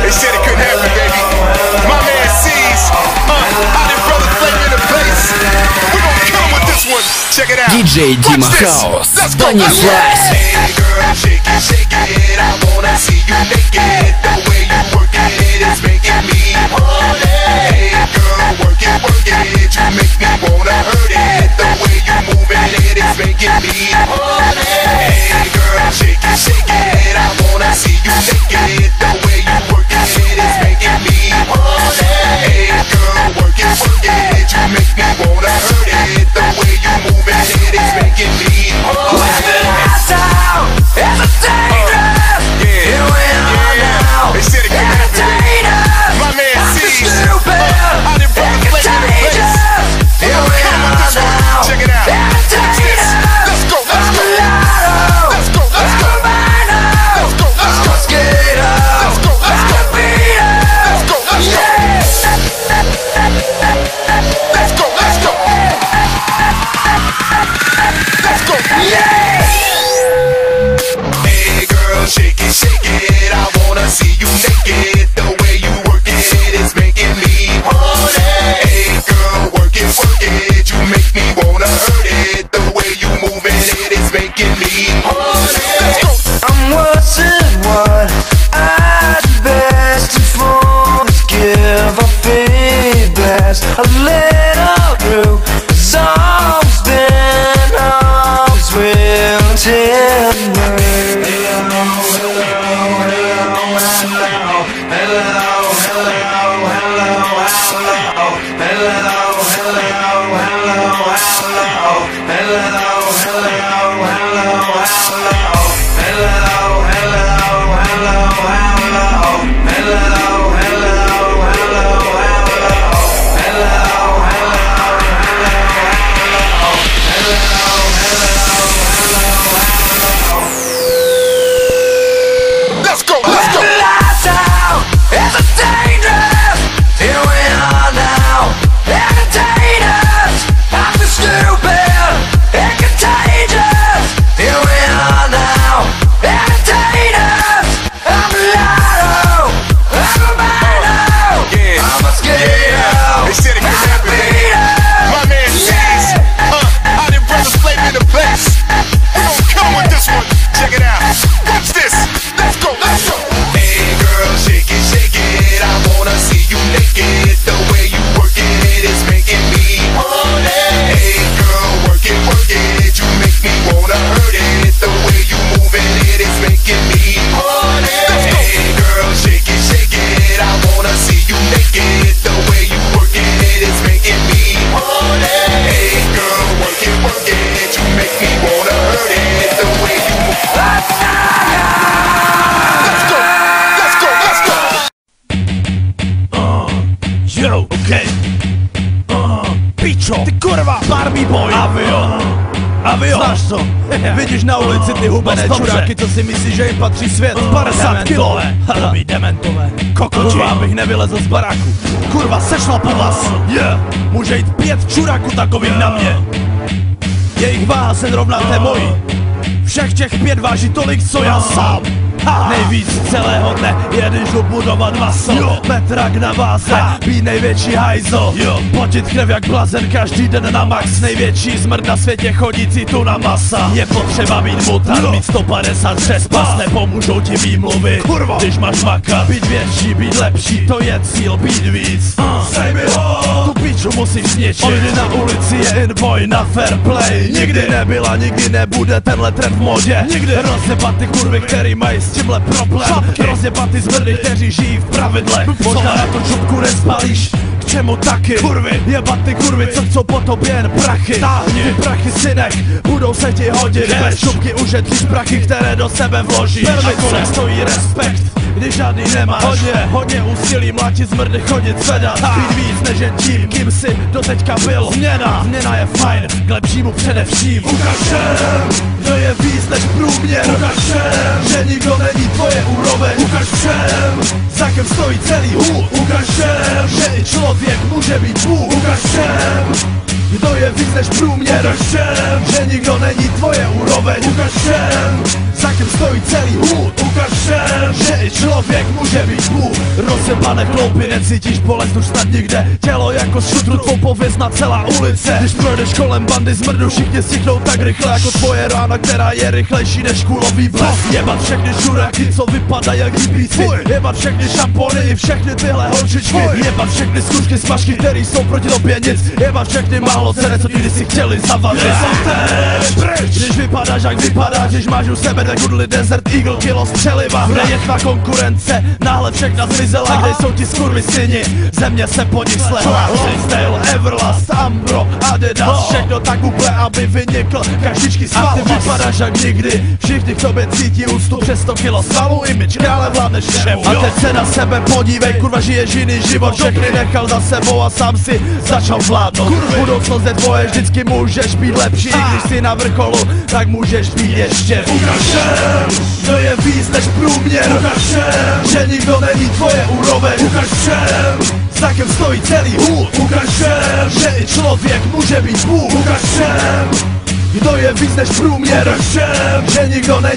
They said it couldn't happen, baby. My man C's, I did brother Flavor in the place. We gon' kill him with this one. Check it out. DJ Дима Хаус. Понеслась. Hey girl, shake it, shake it. I wanna see you naked. The way you work it is making me horny. Hey girl, work it, you make me wanna hurt it. The way you moving it is making me horny. Hey girl, shake it, I wanna see you naked. The way you work it is making me horny. Hey girl, work it, you make me wanna hurt it. The way you moving it is making me horny. They said it couldn't happen. My man C's, I did brother Flavor in the place. We gon' kill him with this one. Check it out. Watch this. Let's go, let's go. Let's go, let's go. Let's go, let's go. Let's go, let's go. Let's go, let's go. Let's go, let's go. Let's go. Hey girl, shake it, I wanna see you naked. The way you work it is making me horny. Hey girl, work it, you make me wanna hurt it. The way you moving it is making me horny. Let's go. I'm watching what I do best and for give a free blast. A little through has always been, always will until Ty kurva, Barbie boy. Avio. Znáš co? Vidíš na ulici ty hubené čuráky, co si myslí, že jim patří svět? 50 kilo. Halobí dementové. Kokoči. Kurva, abych nevylezl z baráku. Kurva, sešla po vás. Může jít 5 čuráků takových na mě. Jejich váha se rovná té mojí. Všech těch 5 váží tolik, co já sám. Nejvíc celého dne, jedeš budovat maso. Metrak na váze, být největší hajzl. Potit krev jak blazen, každý den na max. Největší smrt na světě, chodící tu na masa. Je potřeba být mutant, mít 156 pas. Nepomůžou ti výmluvy, když máš maka. Být větší, být lepší, to je cíl, být víc. Tu píču musíš zničit. Ony na ulici je in boj na fair play. Nikdy nebyla, nikdy nebude tenhle trend v modě. Rozjebat ty kurvy, který mají s tímhle problém. Rozjebat ty zmrdy, kteří žijí v pravidle. Možná na to čupku nespalíš, k čemu taky? Kurvy, jebat ty kurvy, co chcou po tobě jen prachy. Táhni ty prachy, synek, budou se ti hodit. Bez čupky ušetříš prachy, které do sebe vložíš. A kolik stojí respekt, když žádný nemáš. Hodně úsilí mlátit zmrdy, chodit zvedat. Být víc než jen tím, kým jsi doteďka byl. Změna je fajn, k lepšímu především. Ukaž všem, kdo je víc než průměr. Ukaž všem, že nikdo není tvoje úroveň. Ukaž všem, za kým stojí celý hůl. Ukaž všem, že i člověk může být Bůh. Ukaž všem, kdo je víc než průměr. Ukaž všem, že nikdo není tvoje úroveň. Ukaž všem, za kým stojí celý hůd. Ukaž všem, že i člověk může být Bůh. Rozjebané kloupy, necítíš bolest už snad nikde. Tělo jako z šutru, tvou povězna celá ulice. Když projdeš kolem bandy zmrdu, všichni stichnou tak rychle jako tvoje rána, která je rychlejší než kulový blesk. Jebat všechny žuraky, co vypadají jak hipíci. Jebat všechny šampony i všechny tyhle holčičky. Jebat všechny zkušky smažky, který jsou proti tobě nic. Jebat všechny málocene, co ti kdysi chtěli zavadit. Když vypadáš jak vypadáš, když máš u sebe ten Goodly Desert Eagle, kilo střeliva. Kde je tvá konkurence, náhle všechna zmizela. Kde jsou ti skurvysyni, země se po nich slehla. Lifestyle, Everlast, Ambro, Adidas, všechno tak úplně, aby vynikl každičky sval. A ty vypadáš jak nikdy, všichni k tobě cítí úctu. Přes 100 kilo svalu, image krále vládneš všemu. A teď se na sebe podívej, kurva, žiješ jiný život. Všechny nechal za sebou a sám si začal vládnout. Budoucnost je tvoje, vždycky můžeš být lepší. I když jsi na vrcholu, tak můžeš být ještě víc. Ukaž všem, kdo je víc než průměr. Ukaž všem, že nikdo není tvoje úroveň. Ukaž všem, za kým stojí celý hůd. Ukaž všem, že i člověk může být Bůh. Ukaž všem, kdo je víc než průměr. Ukaž všem, že nikdo není